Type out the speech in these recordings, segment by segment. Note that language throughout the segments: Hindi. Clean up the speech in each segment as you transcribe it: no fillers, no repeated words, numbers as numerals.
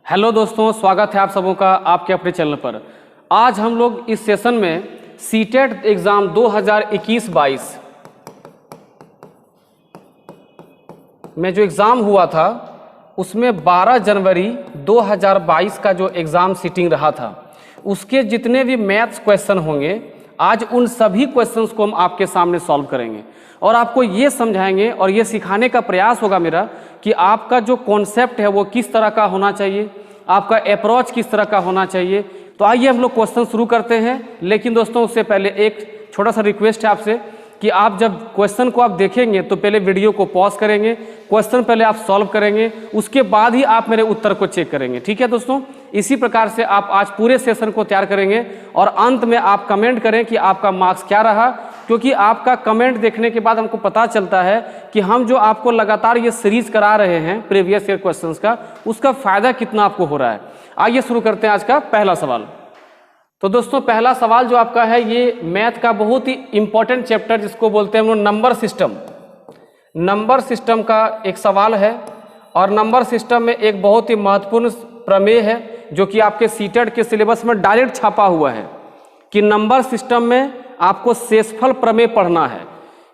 हेलो दोस्तों, स्वागत है आप सबों का आपके अपने चैनल पर। आज हम लोग इस सेशन में सीटेट एग्ज़ाम 2021-22 में जो एग्ज़ाम हुआ था उसमें 12 जनवरी 2022 का जो एग्ज़ाम सीटिंग रहा था उसके जितने भी मैथ्स क्वेश्चन होंगे आज उन सभी क्वेश्चंस को हम आपके सामने सॉल्व करेंगे और आपको ये समझाएंगे और ये सिखाने का प्रयास होगा मेरा कि आपका जो कॉन्सेप्ट है वो किस तरह का होना चाहिए, आपका अप्रोच किस तरह का होना चाहिए। तो आइए हम लोग क्वेश्चन शुरू करते हैं। लेकिन दोस्तों उससे पहले एक छोटा सा रिक्वेस्ट है आपसे कि आप जब क्वेश्चन को आप देखेंगे तो पहले वीडियो को पॉज करेंगे, क्वेश्चन पहले आप सॉल्व करेंगे, उसके बाद ही आप मेरे उत्तर को चेक करेंगे। ठीक है दोस्तों, इसी प्रकार से आप आज पूरे सेशन को तैयार करेंगे और अंत में आप कमेंट करें कि आपका मार्क्स क्या रहा, क्योंकि आपका कमेंट देखने के बाद हमको पता चलता है कि हम जो आपको लगातार ये सीरीज करा रहे हैं प्रीवियस ईयर क्वेश्चंस का, उसका फायदा कितना आपको हो रहा है। आइए शुरू करते हैं आज का पहला सवाल। तो दोस्तों पहला सवाल जो आपका है ये मैथ का बहुत ही इंपॉर्टेंट चैप्टर जिसको बोलते हैं हम लोग नंबर सिस्टम। नंबर सिस्टम का एक सवाल है और नंबर सिस्टम में एक बहुत ही महत्वपूर्ण प्रमेय है जो कि आपके सीटेट के सिलेबस में डायरेक्ट छापा हुआ है कि नंबर सिस्टम में आपको शेषफल प्रमेय पढ़ना है।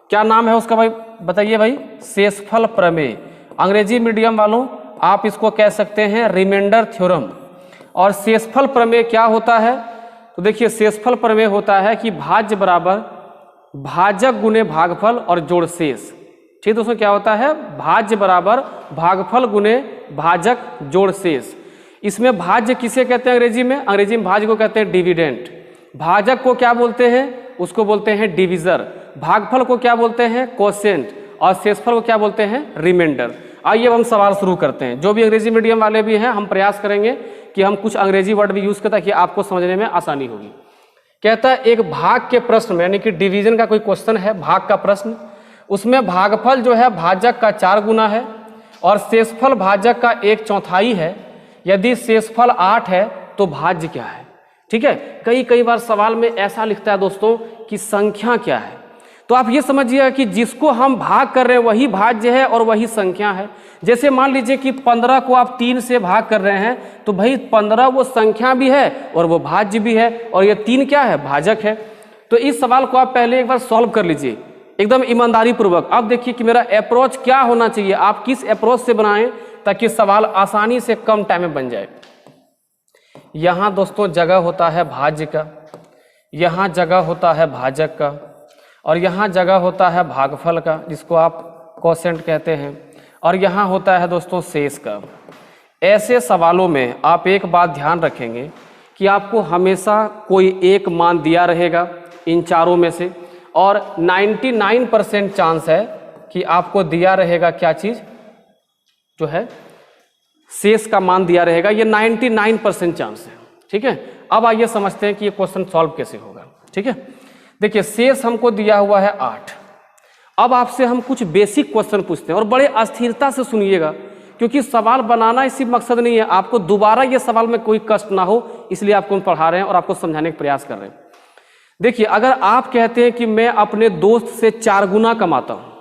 क्या नाम है उसका भाई, बताइए भाई। शेषफल प्रमेय, अंग्रेजी मीडियम वालों आप इसको कह सकते हैं रिमाइंडर थ्योरम। और शेषफल प्रमेय क्या होता है, तो देखिए शेषफल प्रमेय होता है कि भाज्य बराबर भाजक गुने भागफल और जोड़ शेष। ठीक दोस्तों, क्या होता है, भाज्य बराबर भागफल गुने भाजक जोड़ शेष। इसमें भाज्य किसे कहते हैं अंग्रेजी में, अंग्रेजी में भाज्य को कहते हैं डिविडेंट, भाजक को क्या बोलते हैं, उसको बोलते हैं डिविजर, भागफल को क्या बोलते हैं, कोसेंट, और शेषफल को क्या बोलते हैं, रिमाइंडर। आइए अब हम सवाल शुरू करते हैं। जो भी अंग्रेजी मीडियम वाले भी हैं हम प्रयास करेंगे कि हम कुछ अंग्रेजी वर्ड भी यूज करें ताकि आपको समझने में आसानी होगी। कहता है एक भाग के प्रश्न में, यानी कि डिवीजन का कोई क्वेश्चन है, भाग का प्रश्न, उसमें भागफल जो है भाजक का 4 गुना है और शेषफल भाजक का 1/4 है। यदि शेषफल 8 है तो भाज्य क्या है। ठीक है, कई बार सवाल में ऐसा लिखता है दोस्तों कि संख्या क्या है, तो आप ये समझिएगा कि जिसको हम भाग कर रहे हैं वही भाज्य है और वही संख्या है। जैसे मान लीजिए कि 15 को आप 3 से भाग कर रहे हैं तो भाई 15 वो संख्या भी है और वो भाज्य भी है और ये 3 क्या है, भाजक है। तो इस सवाल को आप पहले एक बार सॉल्व कर लीजिए एकदम ईमानदारी पूर्वक। अब देखिए कि मेरा अप्रोच क्या होना चाहिए, आप किस अप्रोच से बनाएं ताकि सवाल आसानी से कम टाइम में बन जाए। यहाँ दोस्तों जगह होता है भाज्य का, यहाँ जगह होता है भाजक का और यहाँ जगह होता है भागफल का जिसको आप कोसेंट कहते हैं, और यहाँ होता है दोस्तों शेष का। ऐसे सवालों में आप एक बात ध्यान रखेंगे कि आपको हमेशा कोई एक मान दिया रहेगा इन चारों में से, और 99% चांस है कि आपको दिया रहेगा क्या चीज़ जो है, शेष का मान दिया रहेगा। ये 99% चांस है। ठीक है, अब आइए समझते हैं कि ये क्वेश्चन सॉल्व कैसे होगा। ठीक है, देखिए शेष हमको दिया हुआ है 8। अब आपसे हम कुछ बेसिक क्वेश्चन पूछते हैं और बड़े अस्थिरता से सुनिएगा क्योंकि सवाल बनाना इसी मकसद नहीं है, आपको दोबारा ये सवाल में कोई कष्ट ना हो, इसलिए आपको हम पढ़ा रहे हैं और आपको समझाने का प्रयास कर रहे हैं। देखिए अगर आप कहते हैं कि मैं अपने दोस्त से 4 गुना कमाता हूं,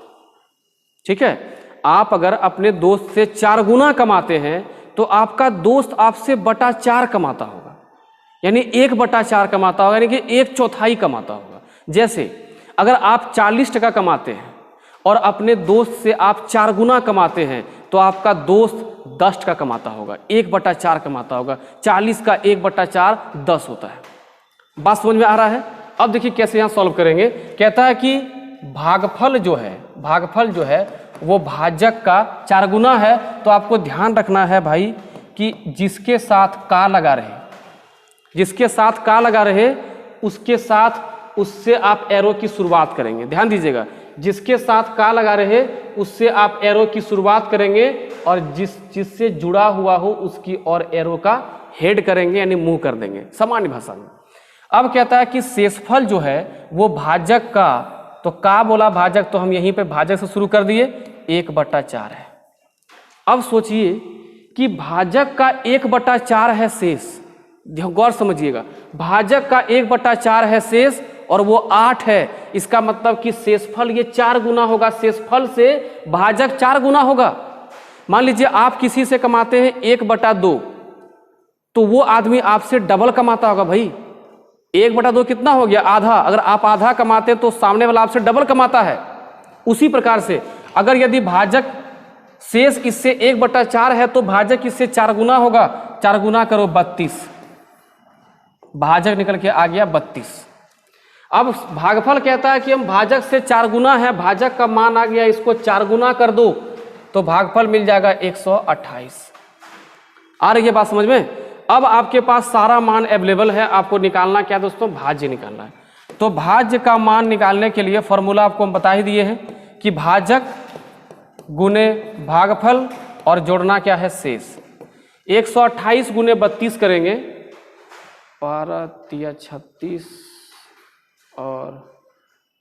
ठीक है, आप अगर अपने दोस्त से 4 गुना कमाते हैं तो आपका दोस्त आपसे बटा 4 कमाता होगा, यानी 1/4 कमाता होगा, यानी कि 1/4 कमाता होगा। जैसे अगर आप 40 टका कमाते हैं और अपने दोस्त से आप 4 गुना कमाते हैं तो आपका दोस्त 10 टका कमाता होगा, 1/4 कमाता होगा। 40 का 1/4 10 होता है। बात समझ में आ रहा है। अब देखिए कैसे यहाँ सॉल्व करेंगे। कहता है कि भागफल जो है वो भाजक का 4 गुना है, तो आपको ध्यान रखना है भाई कि जिसके साथ का लगा रहे उसके साथ उससे आप एरो की शुरुआत करेंगे। ध्यान दीजिएगा, जिसके साथ का लगा रहे उससे आप एरो की शुरुआत करेंगे और जिससे जुड़ा हुआ हो उसकी और एरो का हेड करेंगे, यानी मुंह कर देंगे सामान्य भाषा में। अब कहता है कि शेषफल जो है वो भाजक का, तो का बोला भाजक, तो हम यहीं पे भाजक से शुरू कर दिए, 1/4 है। अब सोचिए कि भाजक का 1/4 है शेष, गौर समझिएगा, भाजक का 1/4 है शेष और वो 8 है। इसका मतलब कि शेषफल ये 4 गुना होगा, शेषफल से भाजक 4 गुना होगा। मान लीजिए आप किसी से कमाते हैं 1/2, तो वो आदमी आपसे डबल कमाता होगा भाई। 1/2 कितना हो गया? आधा। अगर आप आधा कमाते तो सामने वाला आपसे डबल कमाता है। उसी प्रकार से अगर यदि भाजक शेष इससे 1/4 है तो भाजक इससे 4 गुना होगा। 4 गुना करो 32, भाजक निकल के आ गया 32। अब भागफल कहता है कि हम भाजक से 4 गुना है, भाजक का मान आ गया, इसको 4 गुना कर दो तो भागफल मिल जाएगा 128। आ रही है बात समझ में? अब आपके पास सारा मान अवेलेबल है, आपको निकालना क्या दोस्तों? भाज्य निकालना है। तो भाज्य का मान निकालने के लिए फॉर्मूला आपको हम बता ही दिए हैं कि भाजक गुने भागफल और जोड़ना क्या है? शेष। 128 गुने 32 करेंगे, 12 तिया 36 और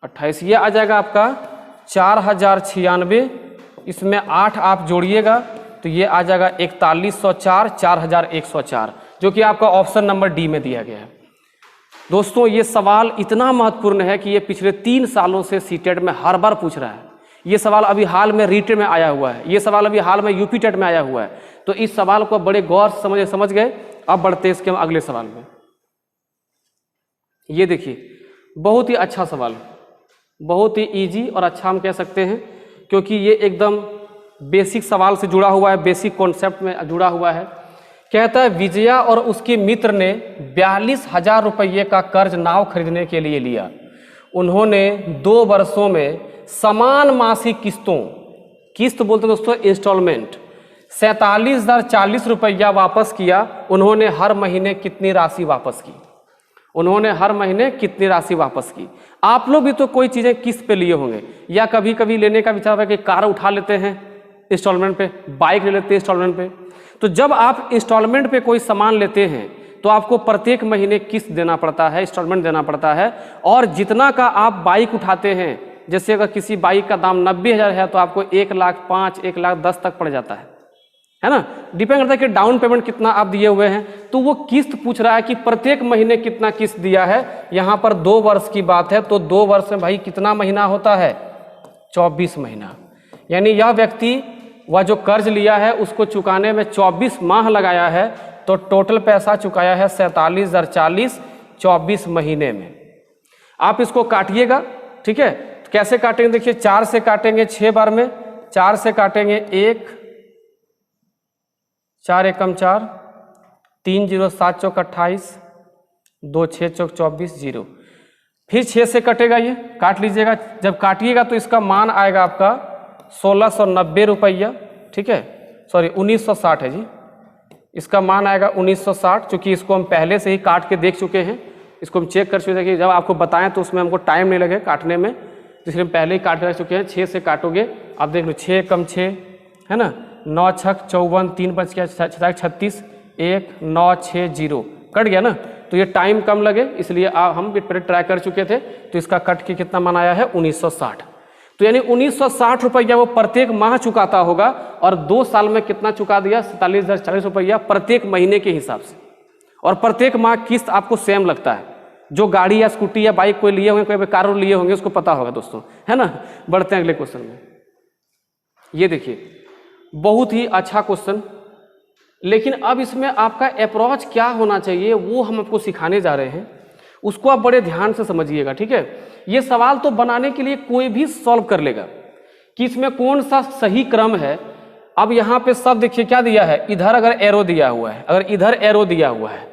28, ये आ जाएगा आपका 4096। इसमें 8 आप जोड़िएगा तो ये आ जाएगा 4104, 4104, जो कि आपका ऑप्शन नंबर डी में दिया गया है। दोस्तों ये सवाल इतना महत्वपूर्ण है कि ये पिछले 3 सालों से सीटेट में हर बार पूछ रहा है। ये सवाल अभी हाल में रीट में आया हुआ है, ये सवाल अभी हाल में यूपी टेट में आया हुआ है। तो इस सवाल को बड़े गौर से समझ गए। अब बढ़ते इसके हम अगले सवाल में। ये देखिए बहुत ही अच्छा सवाल, बहुत ही इजी और अच्छा हम कह सकते हैं, क्योंकि ये एकदम बेसिक सवाल से जुड़ा हुआ है, बेसिक कॉन्सेप्ट में जुड़ा हुआ है। कहता है विजया और उसके मित्र ने 42,000 रुपये का कर्ज नाव खरीदने के लिए लिया। उन्होंने 2 वर्षों में समान मासिक किस्तों, किस्त बोलते दोस्तों इंस्टॉलमेंट, 47,040 रुपया वापस किया। उन्होंने हर महीने कितनी राशि वापस की? उन्होंने हर महीने कितनी राशि वापस की? आप लोग भी तो कोई चीज़ें किस्त पे लिए होंगे, या कभी कभी लेने का विचार है कि कार उठा लेते हैं इंस्टॉलमेंट पे, बाइक ले लेते हैं इंस्टॉलमेंट पे। तो जब आप इंस्टॉलमेंट पे कोई सामान लेते हैं तो आपको प्रत्येक महीने किस्त देना पड़ता है, इंस्टॉलमेंट देना पड़ता है। और जितना का आप बाइक उठाते हैं, जैसे अगर किसी बाइक का दाम 90,000 है तो आपको 1,05,000, 1,10,000 तक पड़ जाता है ना। डिपेंड करता है कि डाउन पेमेंट कितना आप दिए हुए हैं। तो वो किस्त पूछ रहा है कि प्रत्येक महीने कितना किस्त दिया है। यहाँ पर 2 वर्ष की बात है, तो 2 वर्ष में भाई कितना महीना होता है? 24 महीना। यानी यह व्यक्ति वह जो कर्ज लिया है उसको चुकाने में 24 माह लगाया है, तो टोटल पैसा चुकाया है 47,040 24 महीने में। आप इसको काटिएगा, ठीक है। तो कैसे काटेंगे? देखिए 4 से काटेंगे 6 बार में, 4 से काटेंगे 1, 4 एकम 4, 3 0 7 चौक 28, 2 6 चौक 24 0। फिर 6 से कटेगा, ये काट लीजिएगा। जब काटिएगा तो इसका मान आएगा आपका 1,690 रुपया, ठीक है, सॉरी 1,960 है जी। इसका मान आएगा 1,960, चूँकि इसको हम पहले से ही काट के देख चुके हैं, इसको हम चेक कर चुके हैं कि जब आपको बताएं तो उसमें हमको टाइम नहीं लगे काटने में, तो इसलिए हम पहले ही काट कर चुके हैं। 6 से काटोगे, आप देख लो 6 कम 6 है ना, 9 छक 54, 3 5 क्या 36, 1 9 6 0 कट गया ना। तो ये टाइम कम लगे इसलिए हम पहले ट्राई कर चुके थे। तो इसका कट के कितना मान आया है? 1,960। तो यानी 1,960 रुपया वो प्रत्येक माह चुकाता होगा, और 2 साल में कितना चुका दिया? 47,040 रुपया प्रत्येक महीने के हिसाब से। और प्रत्येक माह किस्त आपको सेम लगता है। जो गाड़ी या स्कूटी या बाइक कोई लिए होंगे, कोई कार लिए होंगे, उसको पता होगा दोस्तों, है ना। बढ़ते हैं अगले क्वेश्चन में। ये देखिए बहुत ही अच्छा क्वेश्चन, लेकिन अब इसमें आपका अप्रोच क्या होना चाहिए वो हम आपको सिखाने जा रहे हैं, उसको आप बड़े ध्यान से समझिएगा, ठीक है। ये सवाल तो बनाने के लिए कोई भी सॉल्व कर लेगा कि इसमें कौन सा सही क्रम है। अब यहाँ पे सब देखिए क्या दिया है, इधर अगर एरो दिया हुआ है, अगर इधर एरो दिया हुआ है,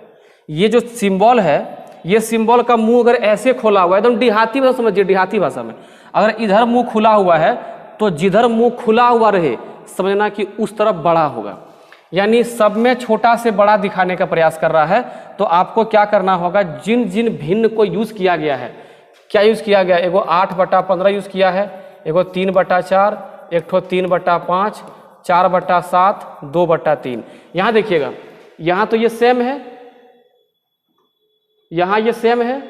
ये जो सिंबल है, ये सिंबल का मुंह अगर ऐसे खोला हुआ है, एकदम देहाती भाषा समझिए, देहाती भाषा में अगर इधर मुंह खुला हुआ है तो जिधर मुंह खुला हुआ रहे समझना कि उस तरफ बड़ा होगा। यानी सब में छोटा से बड़ा दिखाने का प्रयास कर रहा है। तो आपको क्या करना होगा, जिन जिन भिन्न को यूज किया गया है, क्या यूज किया गया, एगो 8/15 यूज किया है, एगो 3/4, एक ठो 3/5, 4/7, 2/3। यहाँ देखिएगा, यहाँ तो ये सेम है, यहाँ ये सेम है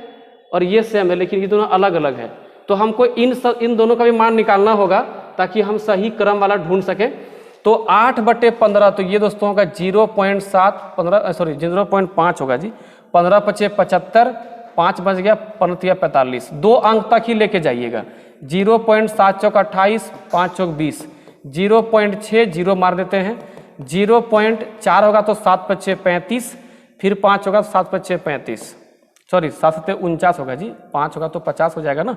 और ये सेम है, लेकिन ये दोनों अलग अलग है। तो हमको इन दोनों का भी मान निकालना होगा ताकि हम सही क्रम वाला ढूंढ सकें। तो 8/15 तो ये दोस्तों होगा 0.5 होगा जी। 15 × 5 = 75, 5 बच गया, 15 × 45, 2 अंक तक ही लेके जाइएगा। 0.7 चौक 28, 5 चौक 20, 0.6 0 मार देते हैं, 0.4 होगा तो 7 × 5 = 35, फिर 5 होगा 7 5 35, सॉरी 7 7 49 होगा जी, 5 होगा तो 50 हो जाएगा ना,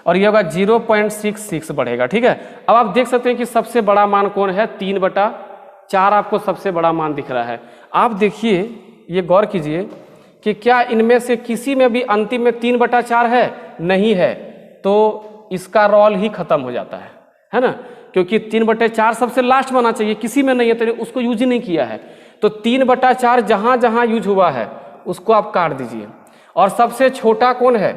और ये होगा 0.66 बढ़ेगा। ठीक है, अब आप देख सकते हैं कि सबसे बड़ा मान कौन है, 3/4 आपको सबसे बड़ा मान दिख रहा है। आप देखिए, ये गौर कीजिए कि क्या इनमें से किसी में भी अंतिम में 3/4 है, नहीं है, तो इसका रोल ही खत्म हो जाता है ना, क्योंकि 3/4 सबसे लास्ट में आना चाहिए, किसी में नहीं है तो उसको यूज ही नहीं किया है। तो 3/4 जहां जहां यूज हुआ है उसको आप काट दीजिए। और सबसे छोटा कौन है,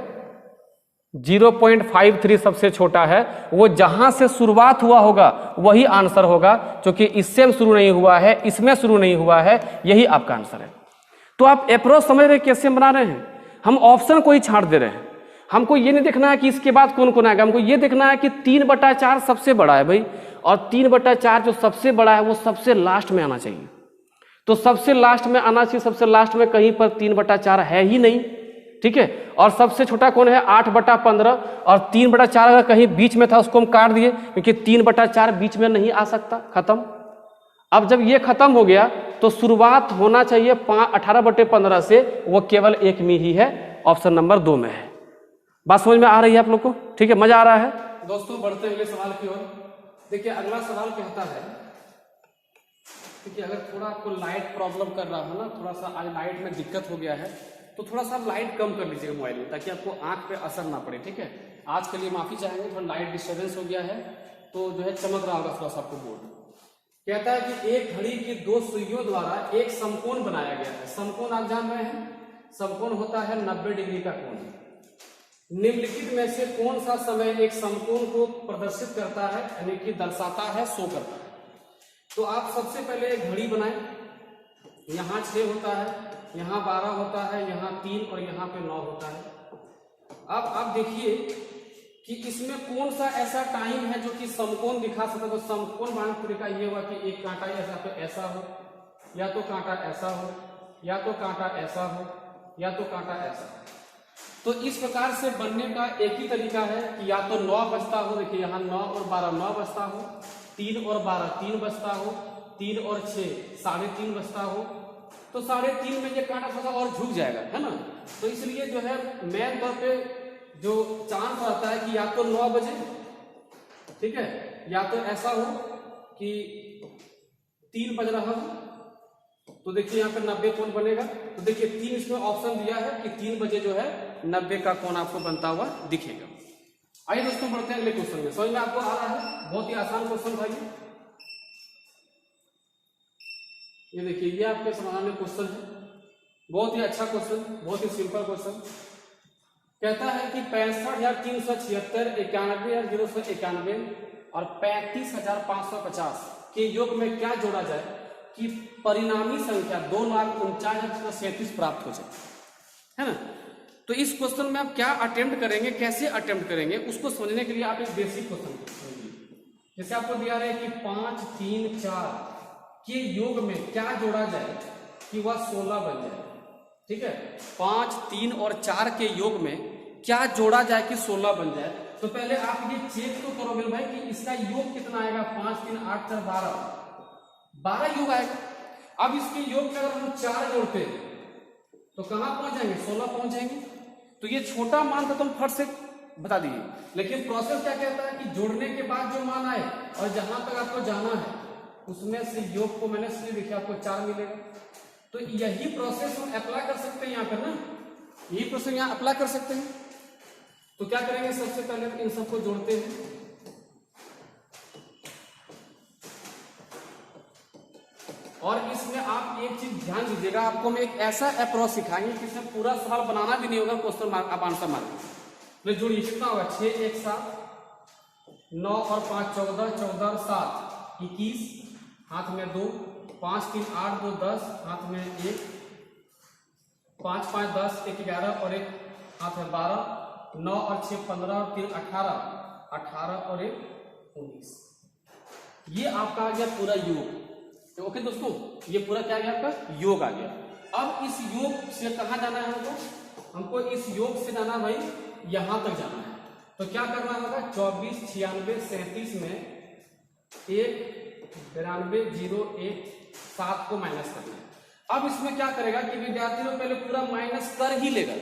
0.53 सबसे छोटा है, वो जहां से शुरुआत हुआ होगा वही आंसर होगा, क्योंकि इससे शुरू नहीं हुआ है, इसमें शुरू नहीं हुआ है, यही आपका आंसर है। तो आप अप्रोच समझ रहे कैसे बना रहे हैं, हम ऑप्शन को ही छांट दे रहे हैं। हमको ये नहीं देखना है कि इसके बाद कौन कौन आएगा, हमको ये देखना है कि 3/4 सबसे बड़ा है भाई, और 3/4 जो सबसे बड़ा है वो सबसे लास्ट में आना चाहिए। तो सबसे लास्ट में आना चाहिए, सबसे लास्ट में कहीं पर 3/4 है ही नहीं। ठीक है, और सबसे छोटा कौन है, 8/15, और 3/4 अगर कहीं बीच में था उसको हम काट दिए, क्योंकि 3/4 बीच में नहीं आ सकता, खत्म। अब जब ये खत्म हो गया तो शुरुआत होना चाहिए 18/15 से, वो केवल एक में ही है, ऑप्शन नंबर 2 में है। बात समझ में आ रही है आप लोग को? ठीक है, मजा आ रहा है दोस्तों? बढ़ते हुए सवाल की ओर देखिए, अगला सवाल कहता है, देखिए अगर थोड़ा आपको लाइट प्रॉब्लम कर रहा है ना, थोड़ा सा आज लाइट में दिक्कत हो गया है, तो थोड़ा सा लाइट कम कर लीजिएगा मोबाइल में, ताकि आपको आंख पे असर ना पड़े। ठीक है, आज के लिए माफी चाहेंगे, थोड़ा लाइट डिस्टर्बेंस हो गया है, तो जो है चमक रहा होगा थोड़ा सा आपको बोर्ड। कहता है कि एक घड़ी की 2 सुइयों द्वारा एक समकोण बनाया गया है। समकोण आप जान रहे हैं, समकोण होता है 90 डिग्री का कोण। निम्नलिखित में से कौन सा समय एक समकोण को प्रदर्शित करता है, यानी कि दर्शाता है, शो करता है? तो आप सबसे पहले एक घड़ी बनाएं, यहाँ 6 होता है, यहाँ 12 होता है, यहाँ 3 और यहाँ पे 9 होता है। अब आप देखिए कि इसमें कौन सा ऐसा टाइम है जो कि समकोण दिखा सकता है। तो समकोण बनाने का तरीका ये हुआ कि एक कांटा ऐसा तो ऐसा हो, या तो कांटा ऐसा हो, या तो कांटा ऐसा हो, या तो कांटा ऐसा हो। तो इस प्रकार से बनने का एक ही तरीका है कि या तो 9 बजता हो, देखिए यहाँ 9 और 12 9 बजता हो, 3 और 12 3 बजता हो, 3 और 6 3.5 बजता हो, तो 3.5 में ये कांटा थोड़ा और झुक जाएगा, है ना। तो इसलिए जो है मेन तौर पे जो चांस रहता है कि या तो 9 बजे, ठीक है, या तो ऐसा हो कि 3 बज रहा हो, तो देखिए यहाँ पे 90 कोण बनेगा। तो देखिए 3 इसमें ऑप्शन दिया है कि 3 बजे जो है 90 का कोण आपको बनता हुआ दिखेगा। आइए दोस्तों बढ़ते हैं अगले क्वेश्चन में। समझ में आपको आ रहा है? बहुत ही आसान क्वेश्चन भाई, ये देखिए ये आपके समाधान में क्वेश्चन है, बहुत ही अच्छा क्वेश्चन, बहुत ही सिंपल क्वेश्चन। कहता है कि 65,376, 91,091 और 35,550 के योग में क्या जोड़ा जाए कि परिणामी संख्या 2,49,37 प्राप्त हो जाए, है ना। तो इस क्वेश्चन में आप क्या अटेम्प्ट करेंगे, कैसे अटेम्प्ट करेंगे, उसको समझने के लिए आप एक बेसिक क्वेश्चन समझिए। जैसे आपको दिया रहा है कि 5, 3, 4 के योग में क्या जोड़ा जाए कि वह 16 बन जाए। ठीक है, 5, 3 और 4 के योग में क्या जोड़ा जाए कि 16 बन जाए। तो पहले आप ये चेक तो करो मेरे भाई कि इसका योग कितना आएगा। 5, 3, 8, 4, 12 योग आएगा। अब इसके योग में अगर हम 4 जोड़ते हैं तो कहां पहुंच जाएंगे, 16 पहुंच जाएंगे। तो ये छोटा मान था तो हम फट से बता दिए, लेकिन प्रोसेस क्या कहता है कि जोड़ने के बाद जो मान आए और जहां तक आपको जाना है उसमें से योग को मैंने इसलिए देखिए आपको 4 मिलेगा। तो यही प्रोसेस हम अप्लाई कर सकते हैं यहाँ पर ना, यही प्रोसेस यहाँ अप्लाई कर सकते हैं। तो क्या करेंगे, सबसे पहले इन सबको जोड़ते हैं। और इसमें आप एक चीज ध्यान दीजिएगा, आपको मैं एक ऐसा अप्रोच सिखाएंगे कि इसमें पूरा सवाल बनाना भी नहीं होगा, क्वेश्चन मार्क आप आंसर मार्क। तो जोड़िए कितना होगा, 6, 1, 7, 9 और 5, 14, 14 और 7, 21, हाथ में 2, 5, 3, 8, 2, 10, हाथ में 1, 5, 5, 10, 1, 11 और 1 हाथ में 12, 9 और 6, 15 और 3, 18, 18 और 1, 19। ये आपका आ गया पूरा योग। तो ओके दोस्तों, ये पूरा क्या गया आपका योग आ गया। अब इस योग से कहां जाना है हमको इस योग से जाना भाई यहां तक जाना है। तो क्या करना होगा, 24, 96, 37 में 1, 92, 0, 1, 7 को माइनस करना है। अब इसमें क्या करेगा कि विद्यार्थी लोग पहले पूरा माइनस कर ही लेगा,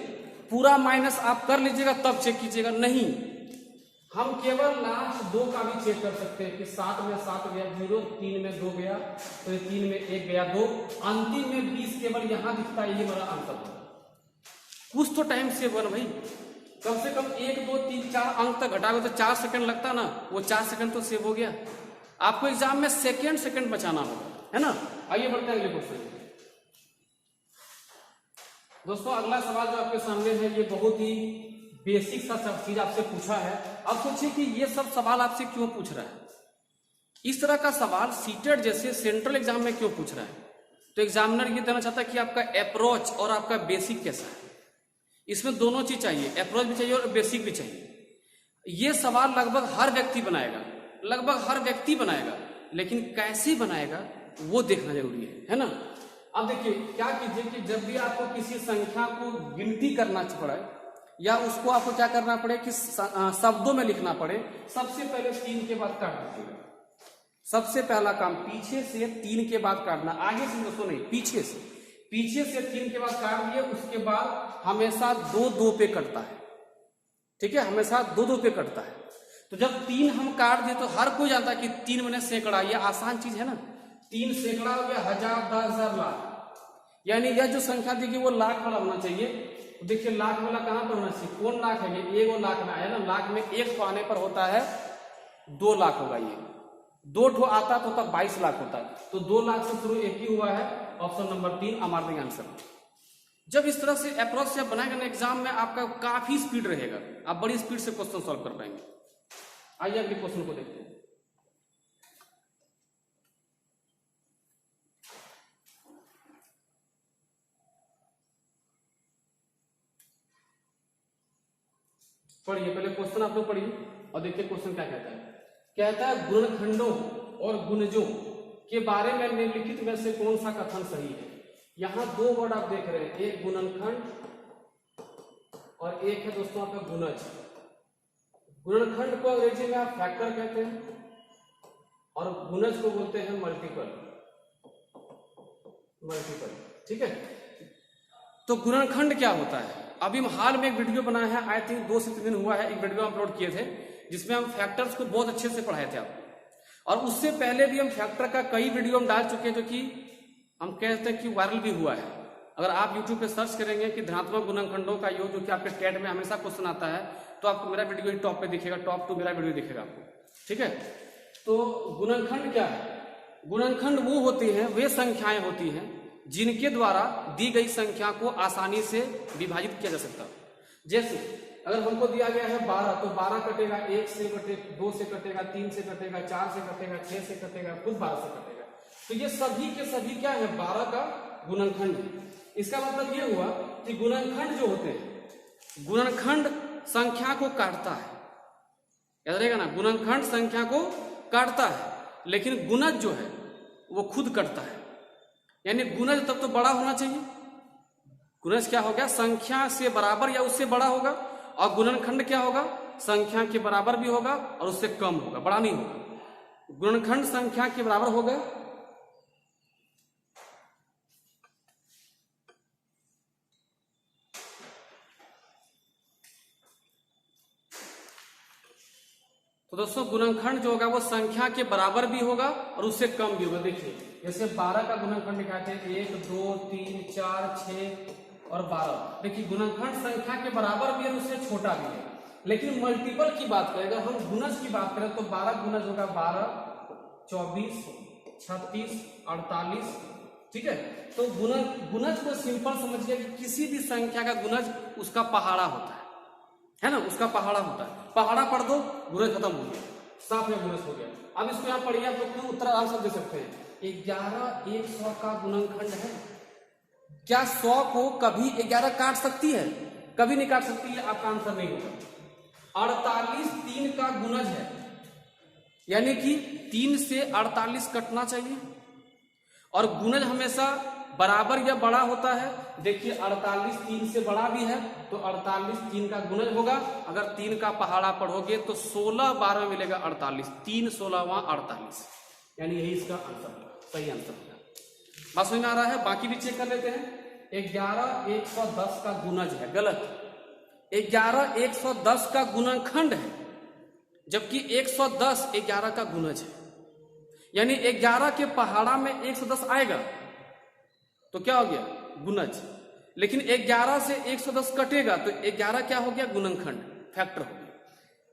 पूरा माइनस आप कर लीजिएगा तब चेक कीजिएगा। नहीं, हम केवल लास्ट 2 का भी चेक कर सकते हैं कि 7 में 7 गया 0, 3 में 2 गया तो 3 में 1 गया 2, अंतिम में 20 केवल यहां दिखता है, ये मेरा आंसर होगा। कुछ तो टाइम सेव होगा भाई, कम से कम 1 2 3 4 अंक तक घटाओगे तो 4 सेकंड लगता ना, वो 4 सेकंड तो सेव हो गया। आपको एग्जाम में सेकंड बचाना होगा, है ना। आइए बढ़ते हैं अगले क्वेश्चन। दोस्तों अगला सवाल जो आपके सामने है ये बहुत ही बेसिक सा सब चीज आपसे पूछा है। अब सोचिए कि ये सब सवाल आपसे क्यों पूछ रहा है, इस तरह का सवाल सीटेट जैसे सेंट्रल एग्जाम में क्यों पूछ रहा है। तो एग्जामिनर ये देना चाहता है कि आपका अप्रोच और आपका बेसिक कैसा है, इसमें दोनों चीज चाहिए, अप्रोच भी चाहिए और बेसिक भी चाहिए। ये सवाल लगभग हर व्यक्ति बनाएगा, लगभग हर व्यक्ति बनाएगा, लेकिन कैसे बनाएगा वो देखना जरूरी है ना। अब देखिए क्या कीजिए कि जब भी आपको किसी संख्या को गिनती करना पड़े या उसको आपको क्या करना पड़े कि शब्दों में लिखना पड़े, सबसे पहले 3 के बाद काट दीजिएगा। सबसे पहला काम पीछे से 3 के बाद काटना, आगे से दोस्तों नहीं, पीछे से 3 के बाद काट दिए। उसके बाद हमेशा 2 पे कटता है, ठीक है, हमेशा 2 पे कटता है। तो जब 3 हम काट दिए तो हर कोई जानता है कि 3 मैंने सैकड़ा, ये आसान चीज है ना। 3 सैकड़ा हो गया 1000, 10,000, लाख, यानी यह जो संख्या देखिए वो लाख वाला होना चाहिए। तो देखिए लाख वाला कहां पर होना चाहिए, कौन लाख है ये, एगो लाख में आया ना, लाख में 1 तो आने पर होता है 2 लाख होगा, ये 2 ठो आता तो तब 22 लाख होता है। तो 2 लाख से शुरू 1 ही हुआ है, ऑप्शन नंबर 3 हमारा आंसर। जब इस तरह से अप्रोच से बनाएगा ना एग्जाम में आपका काफी स्पीड रहेगा, आप बड़ी स्पीड से क्वेश्चन सॉल्व कर पाएंगे। आइए अगले क्वेश्चन को देखते हैं। पढ़िए पहले क्वेश्चन आप लोग पढ़िए और देखिए क्वेश्चन क्या कहता है। कहता है गुणनखंडों और गुणजों के बारे में निम्नलिखित में से कौन सा कथन सही है। यहां 2 वर्ड आप देख रहे हैं, एक गुणनखंड और एक है दोस्तों आपका गुणज। गुणनखंड को अंग्रेजी में आप फैक्टर कहते हैं और गुणज को बोलते हैं मल्टीपल, ठीक है। तो गुणनखंड क्या होता है, अभी हम हाल में एक वीडियो बनाया है, आई थिंक 2 से 3 दिन हुआ है, एक वीडियो अपलोड किए थे जिसमें हम फैक्टर्स को बहुत अच्छे से पढ़ाए थे आपको। और उससे पहले भी हम फैक्टर का कई वीडियो हम डाल चुके हैं जो कि हम कहते हैं कि वायरल भी हुआ है। अगर आप YouTube पे सर्च करेंगे कि धनात्मक गुणनखंडों का योग, जो कि आपके टेट में हमेशा क्वेश्चन आता है, तो आपको मेरा वीडियो टॉप पे दिखेगा, टॉप 2 मेरा वीडियो दिखेगा आपको, ठीक है। तो गुणनखंड क्या है, गुणनखंड वो होती हैं, वे संख्याएं होती हैं जिनके द्वारा दी गई संख्या को आसानी से विभाजित किया जा सकता है। जैसे अगर हमको दिया गया है 12, तो 12 कटेगा 1 से कटेगा, 2 से कटेगा, 3 से कटेगा, 4 से कटेगा, 6 से कटेगा, खुद 12 से कटेगा। तो ये सभी के सभी क्या है, 12 का गुणनखंड है। इसका मतलब ये हुआ कि गुणनखंड जो होते हैं, गुणनखंड संख्या को काटता है, याद रहेगा ना, गुणनखंड संख्या को काटता है, लेकिन गुणज जो है वो खुद कटता है। यानी गुणज तब तो बड़ा होना चाहिए, गुणज क्या हो गया, संख्या से बराबर या उससे बड़ा होगा, और गुणनखंड क्या होगा, संख्या के बराबर भी होगा और उससे कम होगा, बड़ा नहीं होगा। गुणनखंड संख्या के बराबर होगा, तो दोस्तों गुणनखंड जो होगा वो संख्या के बराबर भी होगा और उससे कम भी होगा। देखिए जैसे 12 का गुणनखंड दिखाते हैं 1 2 3 4 6 और 12। देखिए गुणनखंड संख्या के बराबर भी है, उससे छोटा भी है। लेकिन मल्टीपल की बात करें, अगर हम गुणज की बात करें तो 12 गुणज होगा 12 24 36 48, ठीक है। तो गुणज को सिंपल समझिए कि किसी भी संख्या का गुणज उसका पहाड़ा होता है ना, उसका पहाड़ा होता है। पहाड़ा पढ़ दो, गुणज खत्म हो गया, साफ में गुणज हो गया। अब इसको यहाँ पढ़िए, आप लोग उत्तर आंसर दे सकते हैं। 11 100 का गुणनखंड है। क्या 100 को कभी 11 काट सकती है? कभी नहीं काट सकती है, आपका आंसर नहीं होगा। 48 3 का गुणज है, यानी कि 3 से 48 कटना चाहिए, और गुणज हमेशा बराबर या बड़ा होता है। देखिए 48 3 से बड़ा भी है, तो 48 3 का गुणज होगा। अगर 3 का पहाड़ा पढ़ोगे तो 16 12 मिलेगा 48, 3 16 48, यानी यही इसका आंसर होगा, सही आंसर होगा। बात समझ में आ रहा है? बाकी भी चेक कर लेते हैं। 11 110 का गुणज है, गलत। 11 110 का गुणनखंड है, जबकि 110 11 का गुणज है। यानी 11 के पहाड़ा में 110 आएगा तो क्या हो गया? गुणज। लेकिन 11 से 110 कटेगा तो 11 क्या हो गया? गुणनखंड, फैक्टर हो गया।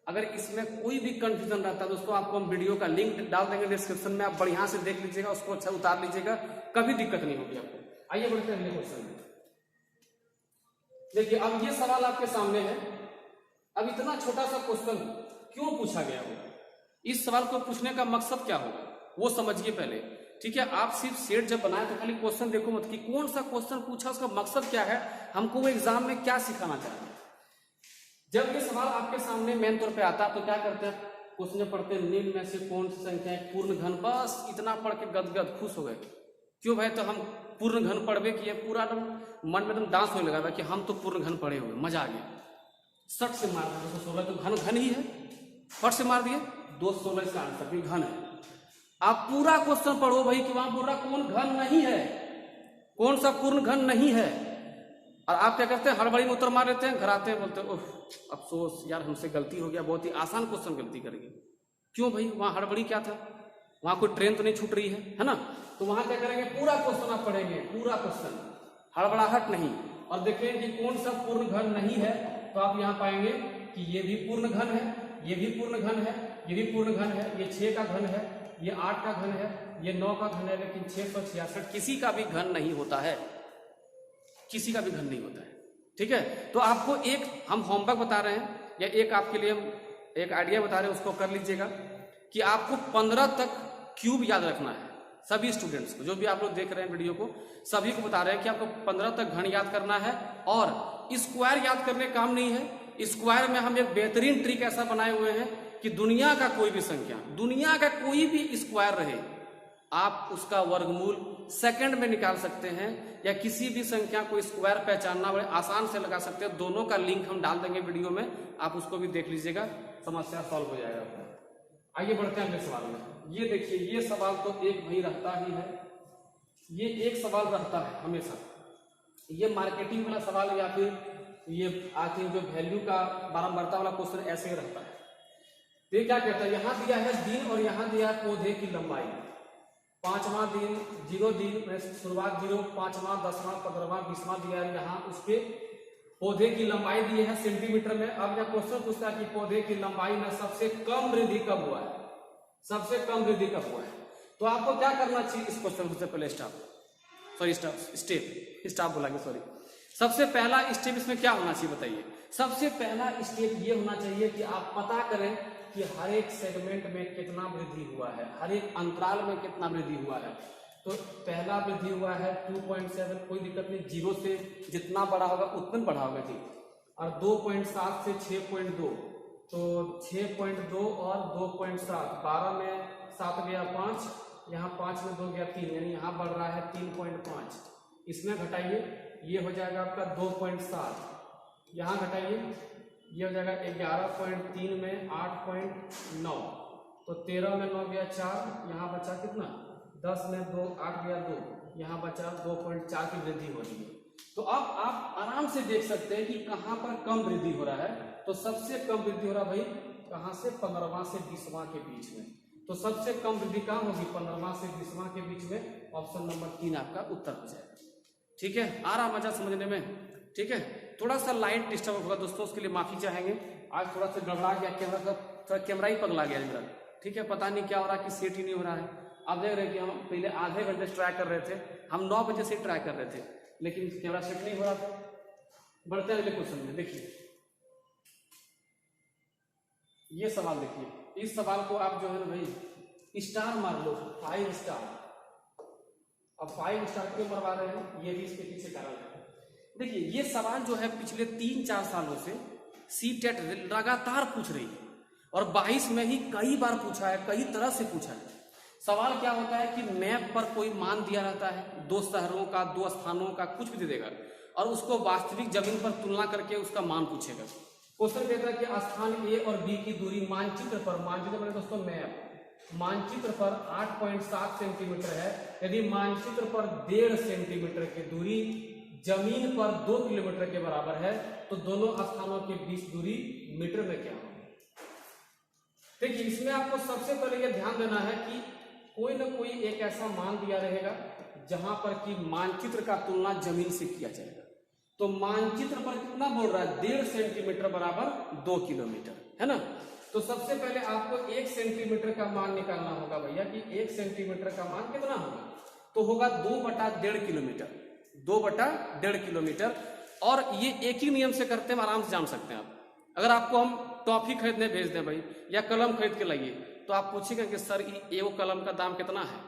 अगर इसमें कोई भी कंफ्यूजन रहता है दोस्तों, आपको हम वीडियो का लिंक डाल देंगे डिस्क्रिप्शन में, आप बढ़िया से देख लीजिएगा, उसको अच्छा उतार लीजिएगा, कभी दिक्कत नहीं होगी आपको। आइए बढ़ते हैं अगले क्वेश्चन में। देखिए अब ये सवाल आपके सामने है। अब इतना छोटा सा क्वेश्चन क्यों पूछा गया होगा, इस सवाल को पूछने का मकसद क्या होगा वो समझिए पहले, ठीक है? आप सिर्फ सेट जब बनाए तो खाली क्वेश्चन देखो मत कि कौन सा क्वेश्चन पूछा, उसका मकसद क्या है, हमको वो एग्जाम में क्या सिखाना चाहते हैं। जब ये सवाल आपके सामने मेन तौर पे आता है तो क्या करते हैं? क्वेश्चन पढ़ते हैं, निम्न में से कौन सी संख्या है पूर्ण घन, बस इतना पढ़ के गदगद खुश हो गए। क्यों भाई? तो हम पूर्ण घन पढ़वे किए, पूरा मन में एकदम डांस होने लगा कि हम तो पूर्ण घन पढ़े हुए, मजा आ गया। सट से मार दिया 216, तो घन घन ही है, फट से मार दिए 216 इसका आंसर भी घन है। आप पूरा क्वेश्चन पढ़ो भाई कि वहां पूरा कौन घन नहीं है, कौन सा पूर्ण घन नहीं है, और आप क्या करते हैं? हड़बड़ी में उत्तर मार लेते हैं, घर आते हैं बोलते हैं ओह अफसोस यार हमसे गलती हो गया, बहुत ही आसान क्वेश्चन गलती करेंगे। क्यों भाई? वहां हड़बड़ी क्या था? वहां कोई ट्रेन तो नहीं छूट रही है ना? तो वहां क्या करेंगे? पूरा क्वेश्चन आप पढ़ेंगे, पूरा क्वेश्चन, हड़बड़ाहट नहीं, और देखेंगे कि कौन सा पूर्ण घन नहीं है। तो आप यहाँ पाएंगे कि ये भी पूर्ण घन है, ये भी पूर्ण घन है, ये भी पूर्ण घन है, ये 6 का घन है, ये 8 का घन है, ये 9 का घन है, लेकिन 666 किसी का भी घन नहीं होता है, किसी का भी घन नहीं होता है। ठीक है? तो आपको एक हम होमवर्क बता रहे हैं, या एक आपके लिए एक आइडिया बता रहे हैं, उसको कर लीजिएगा कि आपको 15 तक क्यूब याद रखना है। सभी स्टूडेंट्स को, जो भी आप लोग देख रहे हैं वीडियो को, सभी को बता रहे हैं कि आपको 15 तक घन याद करना है, और स्क्वायर याद करने काम नहीं है। स्क्वायर में हम एक बेहतरीन ट्रिक ऐसा बनाए हुए हैं कि दुनिया का कोई भी संख्या, दुनिया का कोई भी स्क्वायर रहे, आप उसका वर्गमूल सेकंड में निकाल सकते हैं, या किसी भी संख्या को स्क्वायर पहचानना बड़े आसान से लगा सकते हैं। दोनों का लिंक हम डाल देंगे वीडियो में, आप उसको भी देख लीजिएगा, समस्या सॉल्व हो जाएगा। आइए बढ़ते हैं अगले सवाल में। ये देखिए, ये सवाल तो एक भाई रहता ही है, ये एक सवाल रहता है हमेशा, ये मार्केटिंग वाला सवाल, या फिर ये आई थिंक जो वैल्यू का बारंबारता वाला क्वेश्चन ऐसे ही रहता है। तो ये क्या कहता है? यहां दिया है दिन और यहां दिया है पौधे की लंबाई। 5वां दिन 0 दिन में शुरुआत 0, 5वां 10वां 15वां 20वां दिया है, यहाँ उसके पौधे की लंबाई दी है सेंटीमीटर में। अब यह क्वेश्चन पूछता है कि पौधे की लंबाई में सबसे कम वृद्धि कब हुआ है, सबसे कम वृद्धि कब हुआ है। तो आपको क्या करना चाहिए इस क्वेश्चन से पहले? स्टेप बोला, सॉरी, सबसे पहला स्टेप इसमें क्या होना चाहिए बताइए? सबसे पहला स्टेप ये होना चाहिए कि आप पता करें कि हर एक सेगमेंट में कितना वृद्धि हुआ है, हर एक अंतराल में कितना वृद्धि हुआ है। तो पहला वृद्धि हुआ है 2.7, कोई दिक्कत नहीं, 0 से जितना बड़ा होगा उतना बढ़ा होगा जी। और 2.7 से 6.2, तो 6.2 और 2.7, 12 में 7 गया 5, यहाँ 5 में 2 गया 3, यानी यहाँ बढ़ रहा है 3.5। इसमें घटाइए, ये हो जाएगा आपका 2.7, यहाँ घटाइए, ये हो जाएगा 11.3 में 8.9, तो 13 में 9 गया 4, यहाँ बचा कितना? 10 में 2 8 गया 2, यहाँ बचा 2.4 की वृद्धि हो रही है। तो अब आप आराम से देख सकते हैं कि कहाँ पर कम वृद्धि हो रहा है। तो सबसे कम वृद्धि हो रहा भाई कहाँ से? 15वां से 20वां के बीच में। तो सबसे कम वृद्धि कहाँ होगी? 15वां से 20वां के बीच में। ऑप्शन नंबर 3 आपका उत्तर हो जाएगा। ठीक है? आ रहा मजा समझने में? ठीक है? थोड़ा सा लाइट डिस्टर्ब होगा दोस्तों, उसके लिए माफी चाहेंगे। आज थोड़ा सा गड़बड़ा गया कैमरा का, थोड़ा कैमरा ही पगला गया मेरा। ठीक है? पता नहीं क्या हो रहा है कि सेट ही नहीं हो रहा है। आप देख रहे हैं कि हम पहले आधे घंटे से ट्राई कर रहे थे, हम 9 बजे से ट्राई कर रहे थे, लेकिन कैमरा सेट नहीं हो रहा था। बढ़ते हैं अगले क्वेश्चन में। देखिए ये सवाल, देखिए इस सवाल को आप जो है ना भाई स्टार मार लो, 5 स्टार। अब 5 स्टार क्यों मरवा रहे हैं, ये भी इसके पीछे कारण है। देखिए ये सवाल जो है पिछले 3-4 सालों से सीटेट लगातार पूछ रही है, और 22 में ही कई बार पूछा है, कई तरह से पूछा है। सवाल क्या होता है कि मैप पर कोई मान दिया रहता है, 2 शहरों का, 2 स्थानों का, कुछ भी दे देगा, और उसको वास्तविक जमीन पर तुलना करके उसका मान पूछेगा। क्वेश्चन कहता है कि स्थान ए और बी की दूरी मानचित्र पर, मानचित्र बने दोस्तों मैप, मानचित्र पर 8.7 सेंटीमीटर है, यदि मानचित्र पर 1.5 सेंटीमीटर की दूरी जमीन पर 2 किलोमीटर के बराबर है तो दोनों स्थानों के बीच दूरी मीटर में क्या होगी। देखिए इसमें आपको सबसे पहले यह ध्यान देना है कि कोई ना कोई एक ऐसा मान दिया रहेगा जहां पर कि मानचित्र का तुलना जमीन से किया जाएगा। तो मानचित्र पर कितना बोल रहा है, 1.5 सेंटीमीटर बराबर 2 किलोमीटर, है ना। तो सबसे पहले आपको 1 सेंटीमीटर का मान निकालना होगा भैया कि 1 सेंटीमीटर का मान कितना होगा, तो होगा 2/1.5 किलोमीटर, 2/1.5 किलोमीटर। और ये एक ही नियम से करते हैं, आराम से जान सकते हैं आप। अगर आपको हम टॉफी खरीदने भेज दें भाई या कलम खरीद के लाइए, तो आप पूछिएगा कि सर ये वो कलम का दाम कितना है,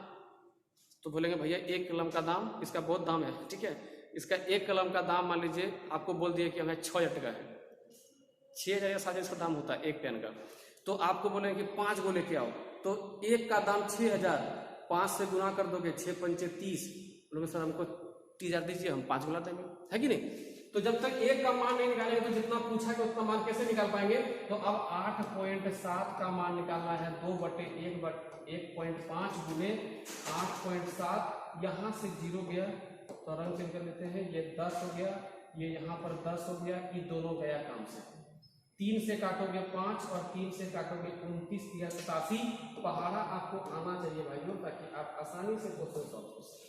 तो बोलेंगे भैया 1 कलम का दाम, इसका बहुत दाम है, ठीक है, इसका 1 कलम का दाम मान लीजिए आपको बोल दिए कि हमें 6 टका है, 6,000 या 7,000 इसका दाम होता है एक पेन का। तो आपको बोलेंगे कि 5 गो लेके आओ, तो एक का दाम 6,000, 5 से गुना कर दोगे, 6 पंचे 30, बोलोगे सर हमको 30,000 दीजिए, हम 5 गुना देंगे, है कि नहीं। तो जब तक एक का मान नहीं निकालेंगे तो जितना पूछा है उतना मान कैसे निकाल पाएंगे। तो अब 8.7 का मान निकालना है, 2/1.5 गुने 8.7, यहाँ से 0 गया तो रंग चेंज कर लेते हैं, ये 10 हो गया, ये यहाँ पर 10 हो गया, ये दोनों गया काम से। 3 से काटोगे 5 और 3 से काटोगे 29 या 87, पहाड़ा आपको आना चाहिए भाइयों, ताकि आप आसानी से क्वेश्चन सॉल्व कर सकें।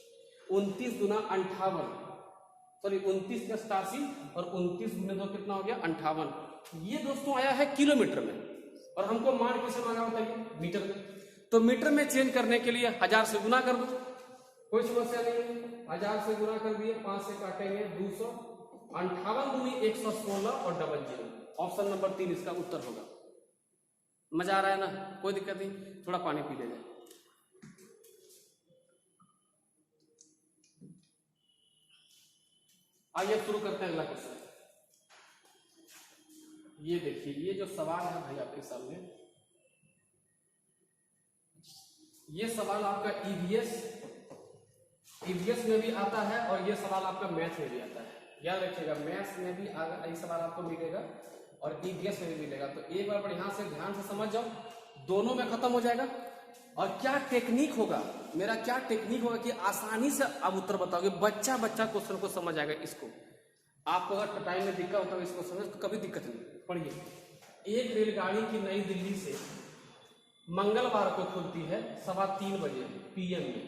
29 गुना 58, सॉरी 29 का 87 और 29 गुने 2 कितना हो गया 58। ये दोस्तों आया है किलोमीटर में, और हमको मान किसे मांगा बताइए, मीटर में। तो मीटर में चेंज करने के लिए 1000 से गुना कर दो, कोई समस्या नहीं है, 1000 से गुना कर दिए, 5 से काटेंगे 200, 58 दूनी 116 और 00। ऑप्शन नंबर 3 इसका उत्तर होगा। मजा आ रहा है ना, कोई दिक्कत नहीं, थोड़ा पानी पी ले जाए। आइए शुरू करते हैं अगला क्वेश्चन। ये देखिए, ये जो सवाल है भाई आपके सामने, ये सवाल आपका ईवीएस में भी आता है और ये सवाल आपका मैथ में भी आता है। याद रखिएगा, मैथ्स में भी ये सवाल आपको मिलेगा और ईवीएस में भी मिलेगा। तो एक बार बढ़िया से ध्यान से समझ जाओ, दोनों में खत्म हो जाएगा। और क्या टेक्निक होगा, मेरा क्या टेक्निक होगा कि आसानी से आप उत्तर बताओगे, बच्चा क्वेश्चन को समझ आएगा। इसको आपको अगर टाइम में दिक्कत होता है इसको समझ, तो कभी दिक्कत नहीं। पढ़िए, एक रेलगाड़ी की नई दिल्ली से मंगलवार को खुलती है 3:15 बजे PM में,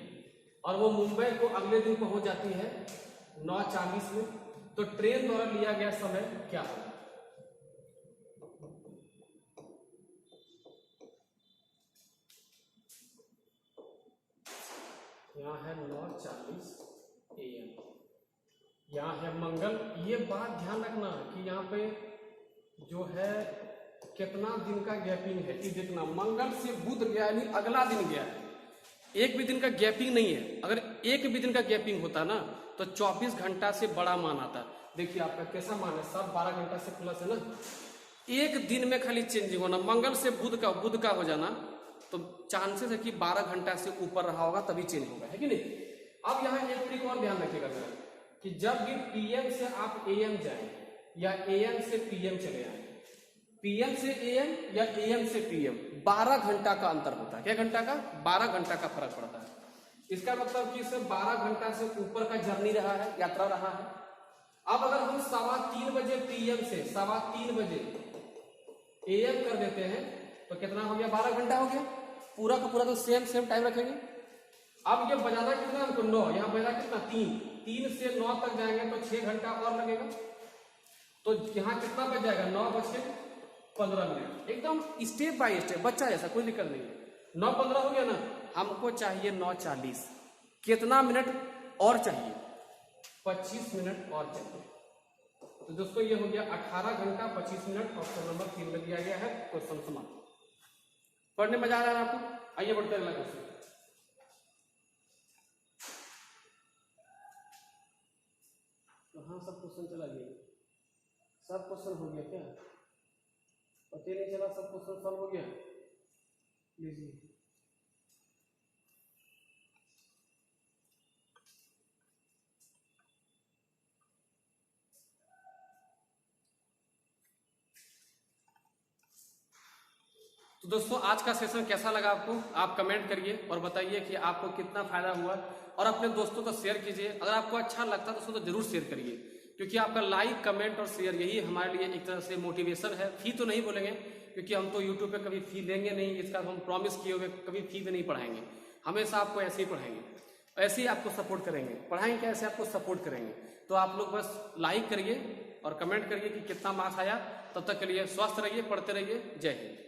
और वो मुंबई को अगले दिन पहुंच जाती है 9:40 में। तो ट्रेन द्वारा लिया गया समय क्या होगा। यहाँ है 9:40 AM, यहाँ है मंगल। ये बात ध्यान रखना कि यहाँ पे जो है कितना दिन का गैपिंग है, कि देखना मंगल से बुध गया यानी अगला दिन गया है, एक भी दिन का गैपिंग नहीं है। अगर एक भी दिन का गैपिंग होता ना तो 24 घंटा से बड़ा मान आता। देखिए आपका कैसा मान है, सब 12 घंटा से प्लस है ना, एक दिन में खाली चेंजिंग होना। मंगल से बुध का हो जाना, तो चांसेस है कि 12 घंटा से ऊपर रहा होगा तभी चेंज होगा, है कि नहीं। अब यहाँ एक ट्रिक और ध्यान रखिएगा जरा, कि जब भी PM से आप AM जाए या AM से PM चले आए, PM से AM या AM से PM, 12 घंटा का अंतर होता है। क्या घंटा का? 12 घंटा का फर्क पड़ता है। इसका मतलब कि इससे 12 घंटा से ऊपर का जर्नी रहा है, यात्रा रहा है। अब अगर हम 3:15 बजे PM से 3:15 बजे AM कर देते हैं तो कितना हो गया, 12 घंटा हो गया। पूरा का पूरा तो सेम टाइम रखेंगे। अब ये बजाना कितना हमको 9, यहाँ बजा कितना 3 से 9 तक जाएंगे तो 6 घंटा और लगेगा। तो यहाँ कितना बज जाएगा, 9:15। एकदम स्टेप बाय स्टेप, बच्चा जैसा, कोई दिक्कत नहीं है। 9:15 हो गया ना, हमको चाहिए 9:40। कितना मिनट और चाहिए, 25 मिनट और चाहिए। तो दोस्तों ये हो गया 18 घंटा 25 मिनट। ऑप्शन नंबर 3 में दिया गया है। क्वेश्चन समाप्त। पढ़ने मजा आ रहा है आपको। आइए बढ़ते अगला क्वेश्चन। कहाँ सब क्वेश्चन चला गया, सब क्वेश्चन हो गया क्या, पता नहीं चला, सब क्वेश्चन सॉल्व हो गया। लीजिए, तो दोस्तों आज का सेशन कैसा लगा आपको, आप कमेंट करिए और बताइए कि आपको कितना फायदा हुआ, और अपने दोस्तों को शेयर कीजिए। अगर आपको अच्छा लगता है तो उसको तो जरूर शेयर करिए, क्योंकि आपका लाइक, कमेंट और शेयर यही हमारे लिए एक तरह से मोटिवेशन है। फी तो नहीं बोलेंगे, क्योंकि हम तो यूट्यूब पे कभी फी लेंगे नहीं, इसका हम प्रॉमिस किए हुए कभी फी भी नहीं पढ़ाएंगे, हमेशा आपको ऐसे ही पढ़ाएंगे, ऐसे ही आपको सपोर्ट करेंगे, पढ़ाएंगे कैसे, आपको सपोर्ट करेंगे। तो आप लोग बस लाइक करिए और कमेंट करिए कि कितना मार्क्स आया। तब तक के लिए स्वस्थ रहिए, पढ़ते रहिए। जय हिंद।